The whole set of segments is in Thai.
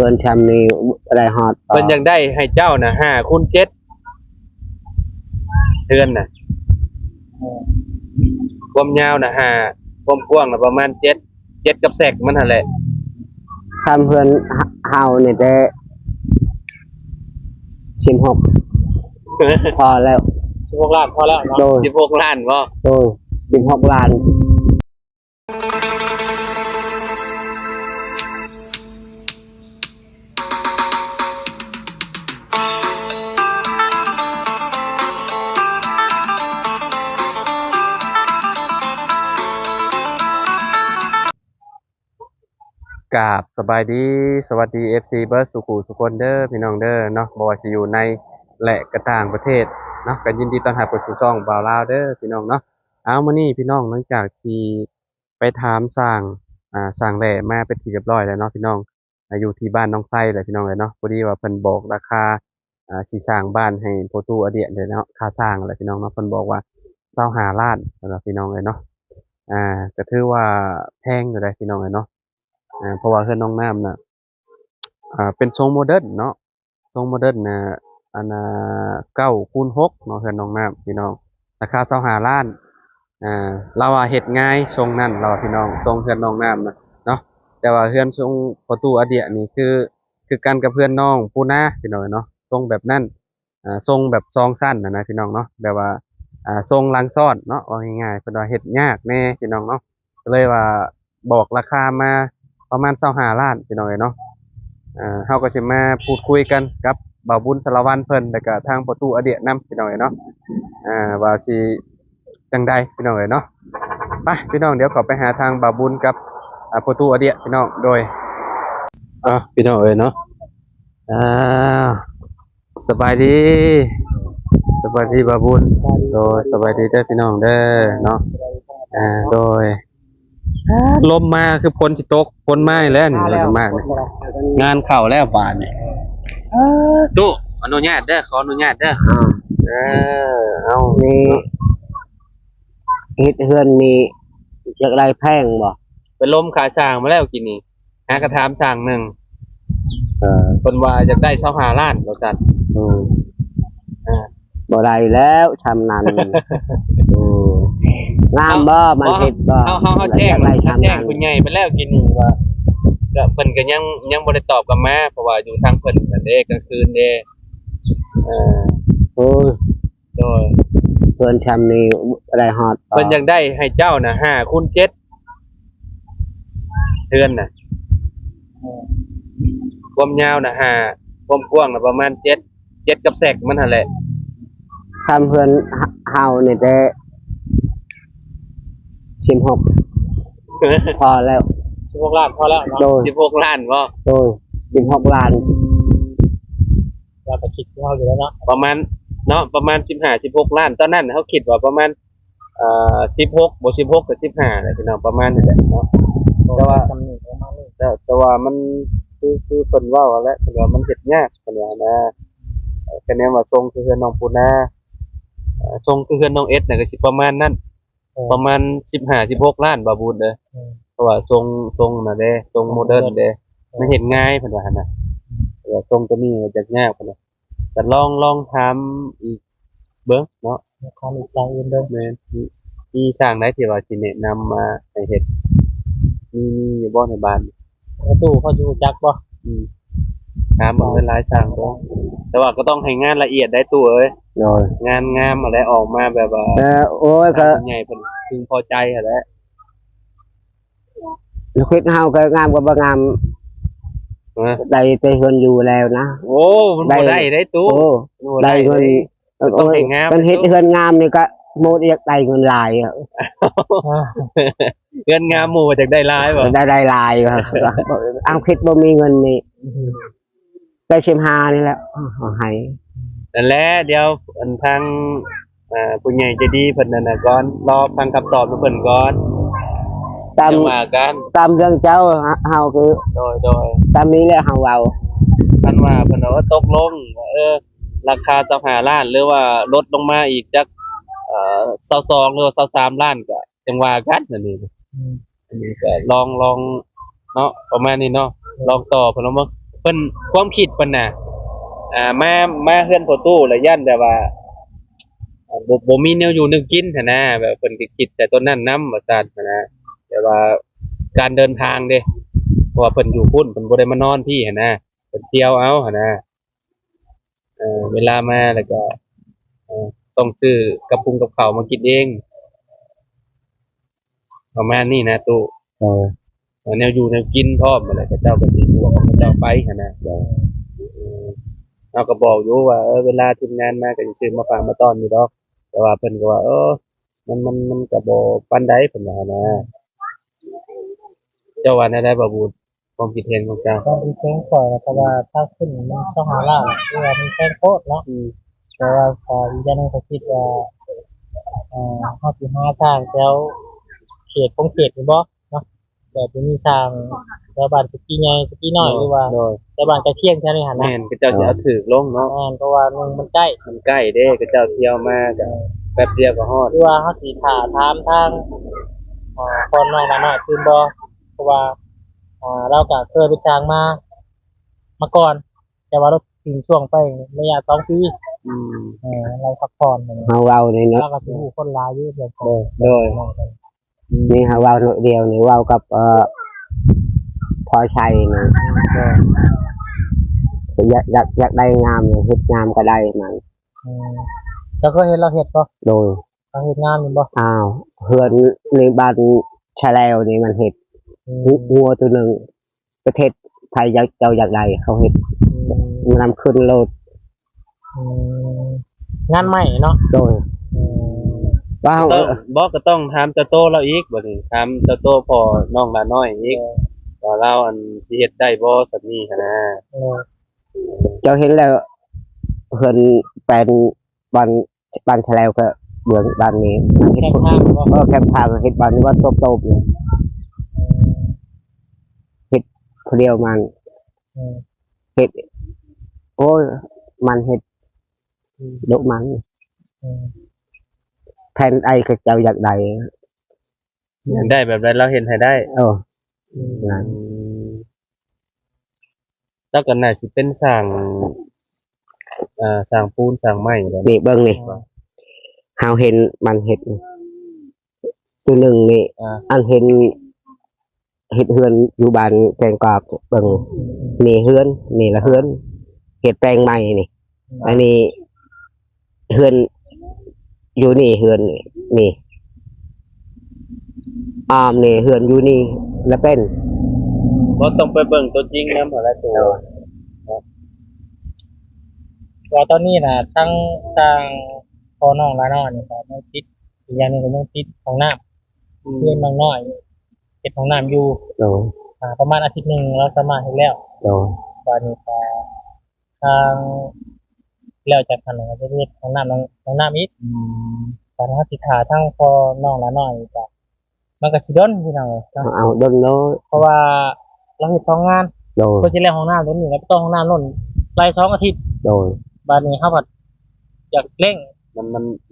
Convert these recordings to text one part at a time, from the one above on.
พื่อนชำนี่อะไรฮอดเพิ่นยังได้ให้เจ้าน่ะ5 x 7เดือนน่ะความยาวน่ะ5ความกว้างน่ะประมาณ7กับแสกมันหั่นแหละ ชำเพื่อนเฮาเนี่ยจะ16พอแล้ว16 ล้านพอแล้วเนาะ16 ล้านบ่โดย16 ล้านกราบสบายดีสวัสดี FC เบิร์ดสุขุทุกคนเด้อพี่น้องเด้อเนาะบ่ว่าสิอยู่ในและก็ต่างประเทศเนาะก็ยินดีต้อนรับเข้าสู่ช่องบ่าวลาวเด้อพี่น้องเนาะเอามื้อนี้พี่น้องหลังจากที่ไปถามสร้างสร้างแหล่มาเป็นที่เรียบร้อยแล้วเนาะพี่น้องอยู่ที่บ้านน้องไส้เลยพี่น้องเอ้ยเนาะพอดีว่าเพิ่นบอกราคาสิสร้างบ้านให้พ่อตู่อเดียเลยเนาะค่าสร้างแหละพี่น้องเนาะเพิ่นบอกว่า25 ล้านสำหรับพี่น้องเอ้ยเนาะก็ถือว่าแพงอยู่เลยพี่น้องเอ้ยเนาะเพราะว่าเฮือนน้องน้ำน่ะเป็นทรงโมเดิร์นเนาะทรงโมเดิร์นน่ะอันน่ะ9x6เนาะเฮือนน้องน้ำพี่น้องราคา25 ล้านเราว่าเฮ็ดง่ายทรงนั้นเราว่าพี่น้องทรงเฮือนน้องน้ำน่ะเนาะแต่ว่าเฮือนทรงประตูอเดียนี่คือกันกับเพื่อนน้องปูนาพี่น้องเนาะทรงแบบนั้นทรงแบบซองสั้นนะพี่น้องเนาะแบบว่าทรงลังซ้อนเนาะว่าง่ายๆเพิ่นว่าเฮ็ดยากแน่พี่น้องเนาะก็เลยว่าบอกราคามาประมาณ25 ล้านพี่น้องเนาะเฮาก็สิมาพูดคุยกันกับบ่าวบุญสารวัตรเพิ่นแล้วก็ทางประตูอเดียนำพี่น้องเนาะว่าสิจังใดพี่น้องเนาะไปพี่น้องเดี๋ยวขอไปหาทางบ่าวบุญกับประตูอเดียพี่น้องโดยพี่น้องเนาะสบายดีบ่าวบุญโดยสบายดีเด้อพี่น้องเด้อเนาะโดยลมมาคือฝนสิตกฝนมาแล้วนี่มากงานเข้าแล้วบาดนี่ตู้อนุญาตเด้อขออนุญาตเด้อเอานี่เฮ็ดเฮือนนี่จักได้แพงบ่ไปล้มขาสร้างมาแล้วกินนี่หากระถามสร้างหนึ่งเพิ่นว่าอยากได้25 ล้านว่าซั่นบ่ได้แล้วชำนาญงามบ่มันเฮ็ดบ่เฮาแจ้งผู้ใหญ่ไปแล้วกินนี่ว่าก็เพิ่นก็ยังบ่ได้ตอบกลับมาเพราะว่าอยู่ทางเพิ่นนั่นเด้กลางคืนเด้โอ้ยโดยเพื่อนชำนี่อะไรฮอดเพิ่นยังได้ให้เจ้าน่ะ5 x 7เดือนน่ะความยาวน่ะ5ความกว้างน่ะประมาณ7กับแสกมันหั่นแหละชำเพื่อนเฮาเนี่ยจะ16พอแล้ว16 ล้านพอแล้วเนาะ16 ล้านบ่โดย16 ล้านเราไปคิดเฮาอยู่แล้วเนาะประมาณเนาะประมาณ15-16 ล้านตอนนั้นเฮาคิดว่าประมาณ16บ่16ก็15แหละพี่น้องประมาณนี้แหละเนาะแต่ว่าแต่ว่ามันคือเพิ่นเว้าแล้วเพิ่นว่ามันเฮ็ดยากเพิ่นว่านะคะแนนว่าทรงคือเฮือนน้องปูนาทรงคือเฮือนน้องเอสน่ะก็สิประมาณนั้นประมาณ15-16 ล้านบ่บุญเด้อเพราะว่าทรงน่ะเด้ทรงโมเดิร์นเด้มันเฮ็ดง่ายเพิ่นว่าหั่นน่ะแต่ทรงตัวนี้จะยากเพิ่นว่าแต่ลองถามอีกเบิ่งเนาะถามอีกสร้างอื่นเด้อแม่นมีสร้างใดที่ว่าสิแนะนำมาให้เฮ็ดมีอยู่บ่ในบ้านตู้เขาอยู่จักบ่ถามเบิ่งหลายสร้างบ่แต่ว่าก็ต้องให้งานละเอียดได้ตู้เอ้ยงานงามอะไรออกมาแบบว่าโอ้ยก็ใหญ่เพิ่นพึงพอใจหั่นแหละคิดเฮาก็งามกว่าบ่งามได้แต่เฮือนอยู่แล้วนะโอ้มันบ่ได้ตู้ได้เงินต้องให้งามมันเฮ็ดเฮือนงามนี่ก็โมดอยากได้เงินหลายเงินงามหมู่จากได้หลายบ่ได้หลายเอาคิดบ่มีเงินนี่ได้15นี่แหละให้นั่นแหละเดี๋ยวอันทางผู้ใหญ่ใจดีเพิ่นนั่นน่ะก่อนรอฟังคำตอบจากเพิ่นก่อนตามเรื่องเจ้าเฮาคือโดยตามนี้แหละเฮาเว้าท่านว่าเพิ่นว่าตกลงราคา25 ล้านหรือว่าลดลงมาอีกจัก22หรือ23 ล้านก็จังว่ากันนั่นนี่อันนี้ก็ลองเนาะประมาณนี้เนาะลองต่อเพิ่นว่า เพิ่นความคิดเพิ่นน่ะมาเฮือนพ่อตู้แล้วยันแบบว่าบ่มีแนวอยู่แนวกินหันนะแบบเพิ่นก็คิดแต่ต้นนั้นนำว่าซั่นหันนะแต่ว่าการเดินทางเด้เพราะว่าเพิ่นอยู่พุ่นเพิ่นบ่ได้มานอนพี่หันนะเพิ่นเที่ยวเอาหันนะเวลามาแล้วก็ต้องซื้อกับปุงกับข้าวมากินเองประมาณนี้นะตู้ โดย แนวอยู่แนวกินพร้อมอะไรพระเจ้าก็สิบวกพระเจ้าไปหั่นน่ะเราก็บอกอยู่ว่าเวลาทีมงานมาก็สิซื้อมาฝากมาต้อนอยู่ดอกแต่ว่าเพิ่นก็ว่ามันก็บ่ปานใดเพิ่นว่านะเจ้าว่าแนวใดบ่บูดความคิดเห็นของเจ้าก็มีเพลงปล่อยแล้วก็ว่าถ้าขึ้นมันต้องหาล่าคือว่ามีเพลงโคตรเนาะแต่ว่าพออีกอย่างหนึงก็คิดว่าเฮาสิหาทางแถวเขตของเขตนี่บ่เนาะแต่จะมีทางแถวบ้านสกีใหญ่สกีน้อยหรือว่า โดย แถวบ้านใกล้เคียงแค่นี้หั่นนะ แม่นก็เจ้าสิเอาถูกลงเนาะ แม่นเพราะว่ามันใกล้ มันใกล้เด้ก็เจ้าเที่ยวมาก็แป๊บเดียวก็ฮอด หรือว่าเฮาสิถามทางคนน้อยละน้อยคืนบ่เพราะว่าเราก็เคยไปจ้างมาก่อน แต่ว่าเราทิ้งช่วงไประยะ2 ปี อืม เราพักผ่อนอย่างเงี้ย เฮาเว้านี่เนาะ แล้วก็สิฮู้คนหลายอยู่เดือนสอง โดย นี่เฮาเว้าหน่อยเดียวนี่เว้ากับพอชัยนะอยากได้งามเฮ็ดงามก็ได้มัน แล้วก็เห็นเราเฮ็ดบ่ โดย เราเฮ็ดงานนี่บ่ อ้าวเฮือนในบ้านชาแลวนี่มันเฮ็ดงัวตัวหนึงประเทศไทยเจ้าอยากได้เขาเฮ็ดนำขึ้นโลด งานใหม่เนาะ โดยว่า ต้องก็ต้องถามเจ้าโตเราอีกบัดนี้ถามเจ้าโตพ่อน้องหลานน้อยอีกว่าเราอันสิเฮ็ดได้บ่สักนี้หั่นนะ เจ้าเห็นแล้วเฮือนแปลนบ้านชาแลวก็เบื้องบ้านนี้มันเฮ็ด แข่งทางบ่ แคมทางเฮ็ดบ้านนี้ว่าโตๆเลยเฮ็ดคนเดียวมันเฮ็ดโอ้ยมันเฮ็ดดุมันแผ่นไอ้ก็เจ้าอยากได้ อยากได้แบบใดเราเห็นให้ได้ นั่น แล้วก็น่าสิเป็นสร้างสร้างปูนสร้างไม้แล้ว นี่เบิ่งนี่เฮาเห็นมันเฮ็ดนี่ตัวหนึงนี่อันเห็นเฮ็ดเฮือนอยู่บ้านแกงกอบเบิ่งนี่เฮือนนี่ละเฮือนเฮ็ดแปลงใหม่นี่ อันนี้เฮือนอยู่นี่เฮือนนี่นี่เฮือนอยู่นี่แล้วเป็น บ่ต้องไปเบิ่งตัวจริงนำหั่นแหละตัว ว่าตอนนี้น่ะสร้างพอน้องละน้อยนี่ก็ยังติดอีกอย่างหนึงก็ยังติดห้องน้ำเพื่อนน้องน้อยเฮ็ดห้องน้ำอยู่ โดย ประมาณอาทิตย์หนึงเราสามารถเฮ็ดแล้ว โดย วันนี้ก็ทางแล้วจากทางนั้นก็จะเฮ็ดห้องน้ำอีกตอนนั้นสิขาทั้งพอน้องละน้อยก็มันก็สิดนพี่น้องเนาะ เอาดนโน้ย เพราะว่าเราเฮ็ด2 งาน โดย เพื่อสิแล้วห้องน้ำตัวนี้แล้วต้องห้องน้ำโน่นไล่2 อาทิตย์ โดย บัดนี้เฮาก็อยากเร่ง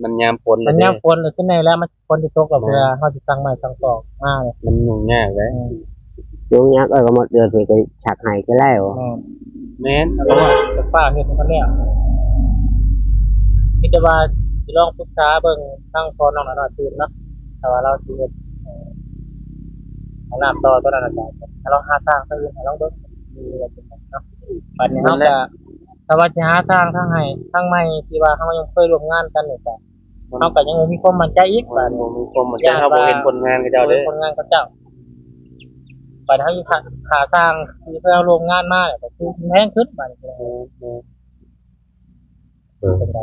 มันยามฝน มันยามฝนเลยขึ้นในแล้วมันฝนสิตกแล้วเพื่อเฮาสิสั่งไม้สั่งตอกมาเลย มันยุ่งยากเลย ยุงยักษ์ก็หมดเดือนนี่ก็ฉักให้ก็แล้ว แม่น เพราะว่าจะป้าเฮ็ดมันแล้วมีแต่ว่าสิลองปรึกษาเบิ่งทางพอน้องละน้อยตื่นเนาะแต่ว่าเราสิเฮ็ดห้องน้ำต่อตัวนั้นน่ะจ้ะถ้าเราหาทางไปอื่นให้ลองเบิ่งมีอะไรเป็นเนาะบัดนี้เฮาก็ถ้าว่าสิหาทางให้ทางใหม่ที่ว่าเฮายังเคยร่วมงานกันนี่ก็เฮาก็ยังบ่มีความมั่นใจอีก บ้านบ่มีความมันจะเฮาบ่เห็นผลงานกับเจ้าเด้อ คนงานกับเจ้าบัดเฮาอยู่ขาสร้างที่เพื่อร่วมงานมาเนี่ยก็คือแพงขึ้นบัดนี้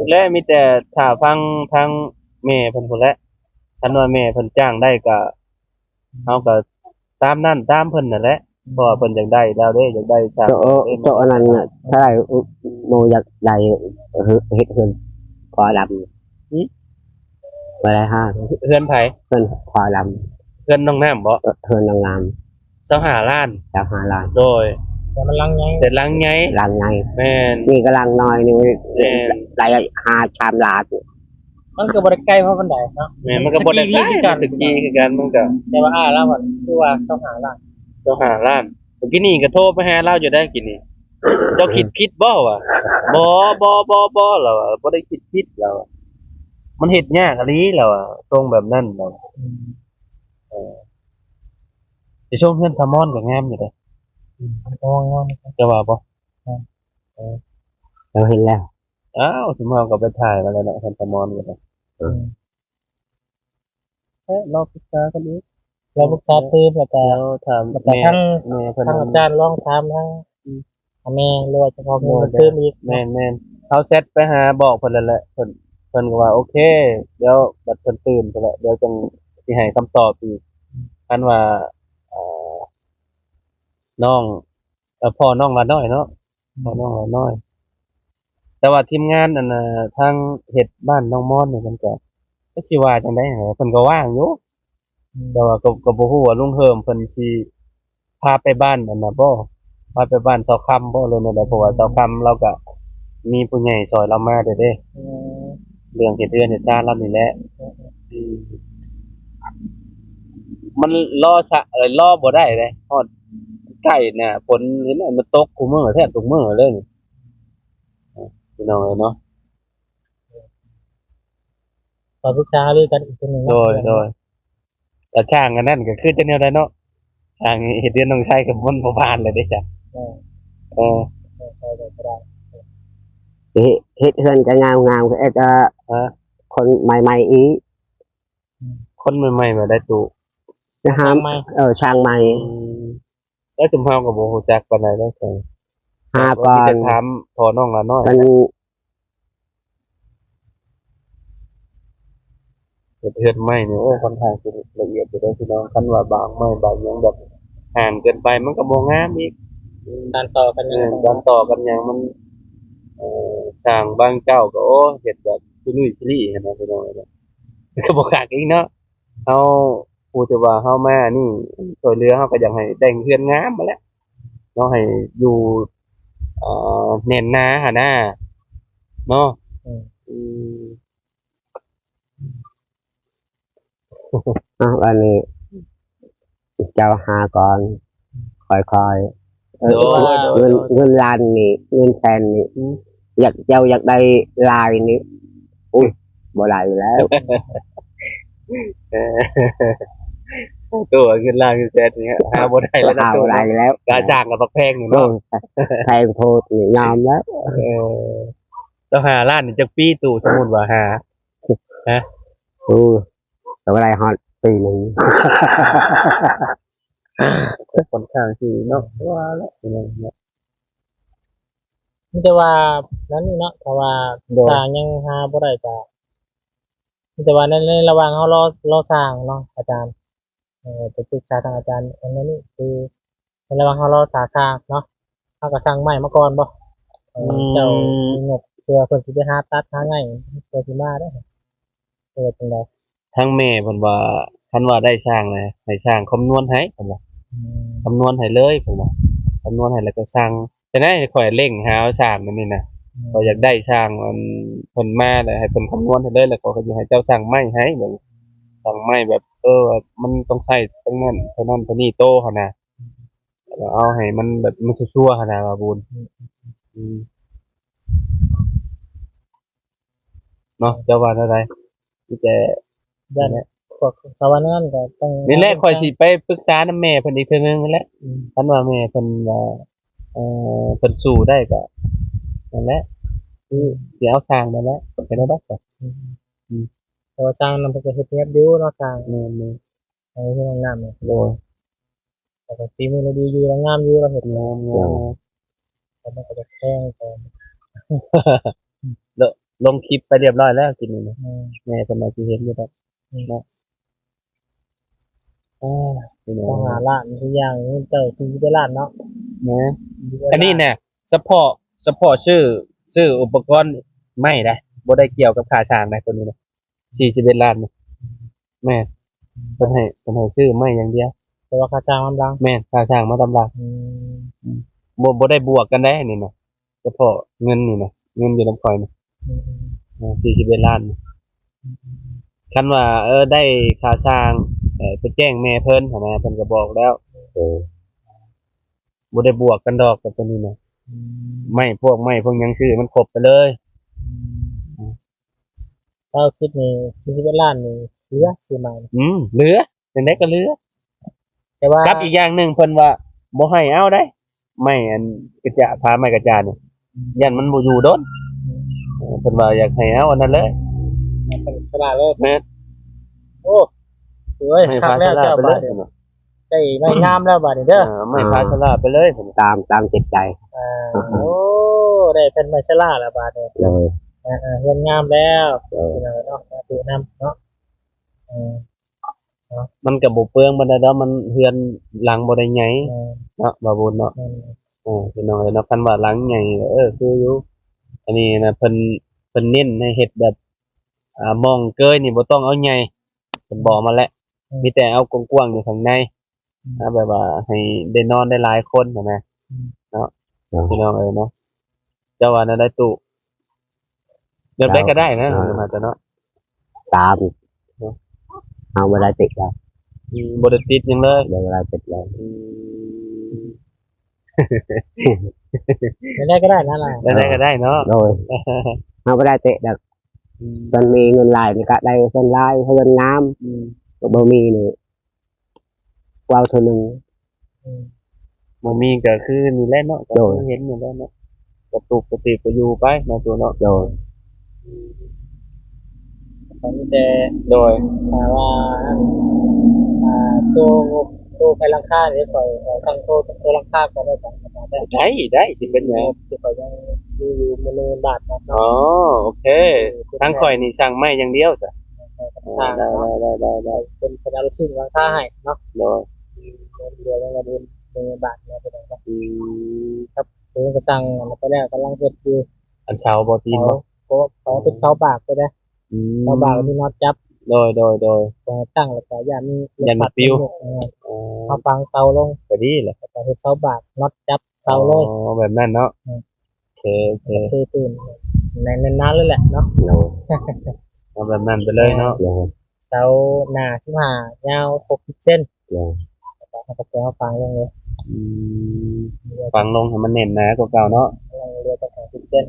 และมีแต่ถ้าฟังทางแม่เพิ่นพุ่นแหละคันว่าแม่เพิ่นจ้างได้ก็เฮาก็ตามนั้นตามเพิ่นนั่นแหละเพราะว่าเพิ่นอยากได้แล้วเด้อยากได้สร้าง โตอันนั้นน่ะถ้าได้โนอยากได้เฮ็ดเฮือนพอดำบ่ได้ห้า เฮือนไผ เฮือนพอด เฮือนน้องน้ำบ่ ำเฮือนงาม 25ล้าน ๆจาก5ล้าน โดย แต่มันลังไง แต่หลังใหญ่ หลังไง แม่น นี่ก็หลังน้อยนี่ได้5ชามล้าน มันก็บ่ได้ใกล้เพราะมันได้เนาะ แม่นมันก็บ่ได้ใกล้สกีคือกันมันก็ แต่ว่าแล้วมันคือว่าต้องหาล่ะ 25ล้านเมื่อกี้นี่ก็โทรไปหาเราอยู่ได้กินนี่ เจ้าคิดผิดบ่วะบ่เราอะบ่ได้คิดผิดเราอะมันเฮ็ดยากอะลีเราอะตรงแบบนั้นเราสิชมเพื่อนซามอนก็งามอยู่เด้ งองงอน จะว่าบ่ เราเห็นแล้ว อ้าวสมมุติเราก็ไปถ่ายมาแล้วเนาะเพื่อนซามอนก็ได้รอปรึกษากันอีก เราปรึกษาตื้มแล้วก็ แล้วถาม แต่ทั้ง แม่เพิ่น ทางอาจารย์ลองถามทั้งแม่หรือว่าเฉพาะเงินตื้มอีก แม่นเฮาเซตไปหาบอกเพิ่นแล้วแหละเพิ่นก็ว่าโอเคเดี๋ยวบัดเพิ่นตื่นไปแล้วเดี๋ยวจังสิให้คำตอบอีกอันว่าเอ่อน้องพ่อน้องละน้อยเนาะพ่อน้องละน้อย แต่ว่าทีมงานนั่นน่ะทางเฮ็ดบ้านน้องม่อนนี่เพิ่นก็สิว่าจังได๋เพิ่นก็ว่างอยู่แต่ว่าก็บ่ฮู้ว่าลุงเฮิมเพิ่นสิพาไปบ้านนั่นน่ะบ่พาไปบ้านเสาค่ำบ่เลยนั่นแหละเพราะว่าเสาค่ำเราก็มีผู้ใหญ่ซอยเรามาเด้เรื่องเฮ็ดเรือนเฮ็ดจานเรานี่แหละอืมมันรอรอบ่ได้เลยฮอดใกล้น่ะฝนเห็นมันตกคุมื้อแทบทุกมื้อเลยนี่พี่น้องเอ้ยเนาะ ขอปรึกษาด้วยกันอีกคนหนึ่ง โดยแต่ช่างอันนั้นก็คือจะแนวใดเนาะช่างเฮ็ดเดือนต้องใช้กับมันบ่ผ่านเลยเด้จ้ะเออ เฮ็ดเฮือนก็งามคือจะ ฮะ คนใหม่ๆอีก คนใหม่ๆมาได้ตุ จะหามช่างใหม่ แล้วจุมเฮาก็บ่ฮู้จักปานใดเด้อจ้ะ หาก่อ มี น แต่ถามพอน้องละน้อย มัน เฮ็ดเฮือนใหม่นี่โอ้ค่อนข้างสิละเอียดอยู่เด้อพี่น้องคันว่าบางไม้บางหยังแบบห่างเกินไปมันก็บ่งามอีก การต่อกัน การต่อกันหยังมันช่างบางเจ้าก็โอ้เฮ็ดแบบซุรุ่ยซุรี่หันน่ะพี่น้องเอ้ย ก็บ่คักอีกเนาะเฮาผู้ที่ว่าเฮามานี่ช่วยเหลือเฮาก็อยากให้แต่งเรือนงามมาแหล้วเนาะให้อยู่แน่นหนาหั่นน่ะเนาะอืม อันนี้เจ้าหาก่อนค่อยๆ โดย เงินล้านนี่เงินแสนนี่อยากได้ลายนี่อุ้ยบ่ได้อยู่แล้ว เออตัวขึ้นล่างขึ้นแซดนี่หาบ่ได้แล้วนะ หา ตัว บ่ได้แล้ว กาจ้างก็บักแพงอยู่ โอ้ เนาะ แพงโพดนี่ยอมแล้ว ต้องหาล้านนี่จักปีตู่สมมุติว่าหา แต่ว่าไรฮอตปีหนึ่ง ค่อนข้างสิเนาะว่าแล้วพี่น้องเนาะ นี่แต่ว่านั้นนี่เนาะแต่ว่าสร้างยังหาบ่ได้จ้ะนี่แต่ว่าในระหว่างเขารอสร้างเนาะอาจารย์ไปปรึกษาทางอาจารย์อันนี้คือในระหว่างเขารอสร้างเนาะเขาก็สร้างใหม่มาก่อนบ่เจ้ามีงบเพื่อเพิ่นสิไปหาตัดหาง่ายเพื่อสิมาได้จังได๋ ทั้งแม่เพิ่นว่าคันว่าได้สร้างนะให้สร้างคำนวณให้เพิ่นว่าคำนวณให้เลยเพิ่นว่าคำนวณให้แล้วก็สร้างแต่นั้นข่อยเร่งหาสร้างนั่นนี่นะข่อยอยากได้สร้างมันเพิ่นมาแล้วให้เพิ่นคำนวณให้เลยแล้วก็สิให้เจ้าสร้างไม้ให้แบบสร้างไม้แบบมันต้องใช้ตรงนั้นเท่านั้นเท่านี้โตหั่นน่ะแล้วเอาให้มันแบบมันชัวร์ๆหั่นน่ะว่าบุญเนาะเจ้าว่าเท่าใดมีแต่ ด้านพวกสวรรค์นั่นก็ต้อง นี่แหละข่อยสิไปปรึกษานำแม่เพิ่นอีกเทื่อนึงนั่นแหละคันว่าแม่เพิ่นว่าเพิ่นสู้ได้ก็นั่นแหละคือสิเอาสร้างนั่นแหละไปได้ดอกก็ แต่ว่าสร้างนำไปเฮ็ดเนียบอยู่เนาะสร้าง แม่น อันนี้คืองามเนี่ย ๆโดย แต่ก็ฝีมือเราดีอยู่เรางามอยู่เราเฮ็ด งาม แต่มันก็จะแพงแต่ ลงคลิปไปเรียบร้อยแล้วกินนี่นะแม่เพิ่นมาสิเห็นอยู่ดอกเนาะพี่น้อ ต้อง งหาร้านทุกอย่างนี่เจ้าที่ไปร้านเนาะ นะอันนี้เนี่ยเฉพาะชื่ออุปกรณ์ไม่ได้บ่ได้เกี่ยวกับค่าสร้างได้ตัวนี้นะ41ล้านนี่แม่นเพิ่นให้ชื่อไม่อย่างเดียว แต่ว่าค่าจ้างมันดัง แม่นค่าสร้างมาดำราบ่ได้บวกกันได้นี่นะเฉพาะเงินนี่นะเงินอยู่นำข่อยนี่41ล้านนี่คันว่าได้ค่าสร้างไปแจ้งแม่เพิ่นหั่นนะเพิ่นก็บอกแล้วบ่ได้บวกกันดอกกับตัวนี้นะ ไม่พวกหยังชื่อมันครบไปเลย ถ้าคิดนี่41ล้านนี่เหลือซื้อใหม่ เหลือจังได๋ก็เหลือ แต่ว่า กับอีกอย่างหนึงเพิ่นว่าบ่ให้เอาได้ไม่อันกระจะพาไม้กระจาดนี่ยันมันบ่อยู่โดนเพิ่นว่าอยากให้เอาอันนั้นเลย เป็นขนาดเลย แม่น โอ้สวย ให้ ครั้ พาง แร ช ก ลา เจ้า ไปเล บาย ดเนี่ยได้ไม่งามแล้วบาดนี้เด้อ ไม่พาชลาไปเลยเพิ่น ตามจิตใจ โอ้ได้เป็นไมชล่าแล้วบาดเนี่ย เลย เงินงามแล้ว เลย เนาะสาธุนำเนาะ มันก็บ่เปลืองบันไดดอกมันเฮือนหลังบ่ได้ใหญ่เนาะบ่บุญเนาะพี่น้องเอ้ยเนาะคันว่าหลังใหญ่คืออยู่อันนี้นะเพิ่นเน้นให้เฮ็ดแบบมองเกยนี่บ่ต้องเอาใหญ่เพิ่นบอกมาแล้วมีแต่เอากว้างๆอยู่ข้างในแบบว่าให้ได้นอนได้หลายคนนะเนาะพี่น้องเอ้ยเนาะเจ้าว่านั่นได้ตู้แบบใดก็ได้นะมาแต่เนาะ ตามเอาเวลาติดแล้ว บ่ได้ติดหยังเลย เวลาติดแล้ว ไม่ได้ก็ได้นะล่ะ ได้ก็ได้เนาะ โดยเอาเวลาติดแบบมันมีเงินลายนี่ก็ได้เงินลายเงินน้ำก็บ่มีนี่ว้าวเท่านึง บ่มีก็คือนี่แหละเนาะก็เห็นอยู่แล้วเนาะกระตุกกระติกก็อยู่ไปเนาะตัวเนาะ โดย ตอนนี้แต่ โดย ว่าตัวไปลังค่าเนี่ยปล่อยตั้งตัวลังค่าก็ได้2บาทได้สิเป็นหยัง ที่ปล่อยยังอยู่10,000 บาทเนาะ อ๋อโอเคทางข่อยนี่สั่งไม้อย่างเดียวจ้ะ ทาง ได้ เป็นอารุซิ่งลังค่าให้เนาะ โดย เดือนละ10,000 บาทเนี่ยเป็นครับครับผมก็สั่งไปแล้วกำลังเฮ็ดอยู่ อันเช้าบ่ตีนบ่ เขาเป็นเสาบากไปนะเสาบากมีน็อตจับ โดย ตั้งแล้วก็อย่ามี ยันมันปิว เอาฟังเสาลง ก็ดีแหละ แล้วก็เฮ็ดเสาบากน็อตจับเสาเลย อ๋อแบบนั้นเนาะโอเค เทพื้นในนานๆเลยแหละเนาะ โดย เอาแบบนั้นไปเลยเนาะ โดย เสาหน้า15ยาว60 เซน โดย แล้วก็เอาฟังลงเลย ฟังลงให้มันแน่นหนากว่าเก่าเนาะ เรือไป60 เซน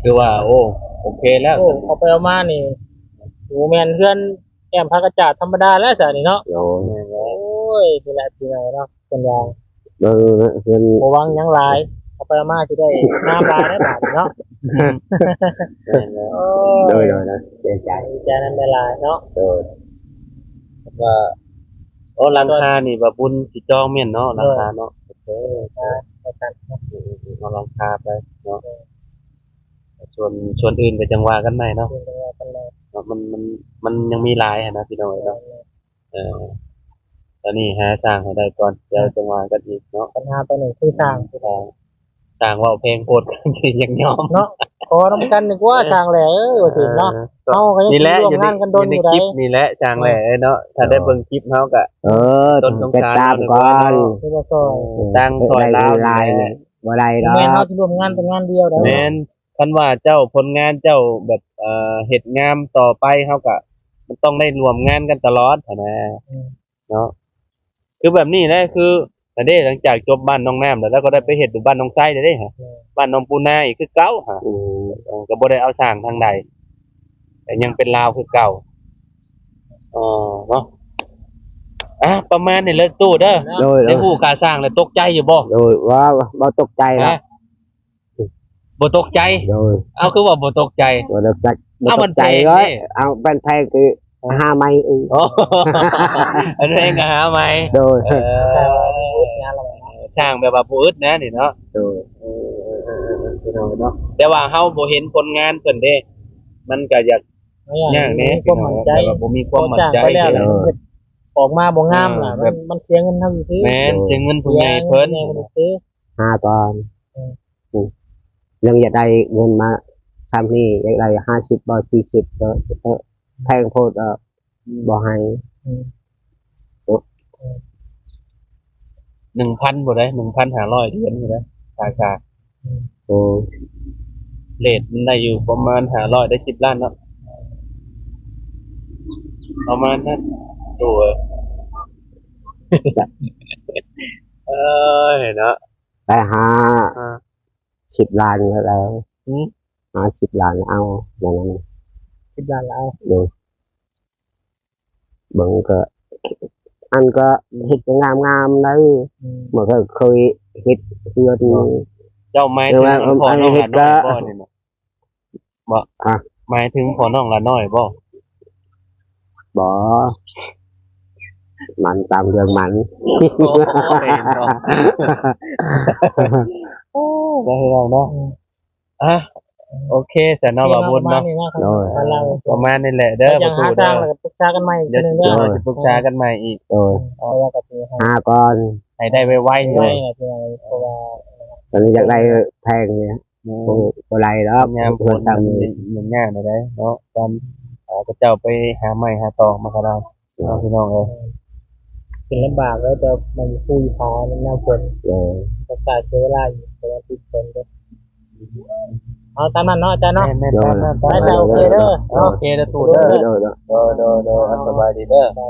คือว่าโอ้โอเคแล้ว โอ้เอาไปเอามานี่โอ้แม่นเพื่อนแก้มพักกระจาดธรรมดาแล้วซะนี่เนาะ โดย โอ้ยนี่แหละที่ไหนเนาะเป็นว่า เงิน บ่หวังหยังหลายเอาไปเอามาสิได้น้ำลายได้บาดเนาะโอ้ โด ย ยนะเสียใจ ดีใจนั้นได้หลายเนาะ โดย ว่าโอ้ราคานี่แบบบุญสิจองแม่นเนาะราคาเนาะโอเค แล้วกันเนาะ เอาราคาไปเนาะส่วนอื่นก็จังว่ากันใหม่เนาะ เป็นจังหวะกันเลย มันยังมีหลายอะนะพี่น้อยเนาะตอนนี้หาสร้างให้ได้ก่อนเดี๋ยวจังว่ากันอีกเนาะ ปัญหาตัวนี้คือสร้าง สร้างว่าเพลงโพดกันสิยังยอม เนาะขอนํกันนึกว่าสร้างแหละว่าสิเนาะเฮาก็ยัง นี่แหละ ร่ว อยู่ ม ใน งานกันโดนอยู่ ค ได้ ลิปนี่แหละสร้างแหละเนาะถ้าได้เบิ่งคลิปเฮาก็ ต้นสง ไป สาร ตามก่อน คือว่าซอย ตั้งซอยลาว ลายนี่บ่ได้ดอ แม่นเฮาก สิร่วมงานเป็นงานเดียวได้ แม่นคันว่าเจ้าผลงานเจ้าแบบเฮ็ดงามต่อไปเฮาก็มันต้องได้ร่วมงานกันตลอดหั้นนะเนาะคือแบบนี้แหละคืออันนี้หลังจากจบบ้านน้องน้ำแล้วก็ได้ไปเฮ็ดอยู่บ้านน้องไส้ได้ฮะบ้านน้องปูนาอีกคือเก่าฮะก็บ่ได้เอาสร้างทางใดแต่ยังเป็นลาวคือเก่าเนาะประมาณนี้เลยตู้เด้อ โดย ได้ฮู้ค่าสร้างแล้วตกใจอยู่บ่ โดยว่าบ่ตกใจนะ ฮะบ่ตกใจ โดย เอาคือว่าบ่ตกใจ บ่ตกใจ เอามัน ใจ แพง ก็ นี่ เอาเป็นแพงคือห้าไม้เอง โอ้ อันนี้ก็หาใหม่ โดย งานเรา ช่างแบบว่าผู้อึดนะนี่เนาะ โดย แต่ว่าเฮาบ่เห็นผลงานเพิ่นเด้ มันก็อยากยากแน่ ความมั่นใจ แบบว่าบ่มีความมั่นใจ ไปแล้วแล้วออกมาบ่งามล่ะมันเสียเงินเฮาซื้อ แม่นเสียเงินผู้ใหญ่เพิ่น ซื้อ ห้าก่อนยังอยากได้เงินมาซ้ำนี่อยากได้50บ่40ก็แพงโพดบ่ให้ 1,000บ่ได้ 1,500เดือนบ่ได้ค่าชา โอ้ เรทมันได้อยู่ประมาณ500ได้10ล้านเนาะประมาณนั้นตัวเอ้ยเนาะ แต่หา อ่า 10 ล้านแล้วหา10 ล้านเอาอย่างนั้น 10 ล้านแล้ว ดูเบิ่งก็อันก็เฮ็ดงามๆได้เมื่อก็เคยเฮ็ดเฮือน เจ้าหมายถึงพ่อน้องละน้อยบ่นี่นะบ่ อ่ะ หมายถึงพ่อน้องละน้อยบ่ บ่มันตามเรื่องมัน ได้เราเนาะอ่ะโอเคแต่เนาะบ่บุญเนาะ โดย ประมาณนี้แหละเด้อ ยังหาสร้างแล้วก็ปรึกษากันใหม่อีก เดี๋ยว นึง เดี๋ เด้ ยว อ เราจะปรึกษากันใหม่อีก โดย เพราะว่าก็สิให้ หาก่อน ให้ได้ไวๆ ไว้ เนาะ นะพี่น้องเพราะว่า ตอนนี้อยากได้แพงเนี่ยบ่ไรแล้ว ยาม เพิ่นทำ มันยากได้เนาะกันก็เจ้าไปหาไม้หาตอกมาก็ได้เนาะพี่น้องเอ้ย เป็นลำบากแล้วแต่มันฟูยฟ้ามันหน้าฝน โดย ก็สายเชื้อเวลาอยู่เพราะว่าติดฝนเด้อเอาตามนั้นเนาะอาจารย์เนาะ แม่น โดย ได้แต่โอเคเด้อ โอเคเด้อตู่เด้อ โดย โดสบายดีเด้อ ได้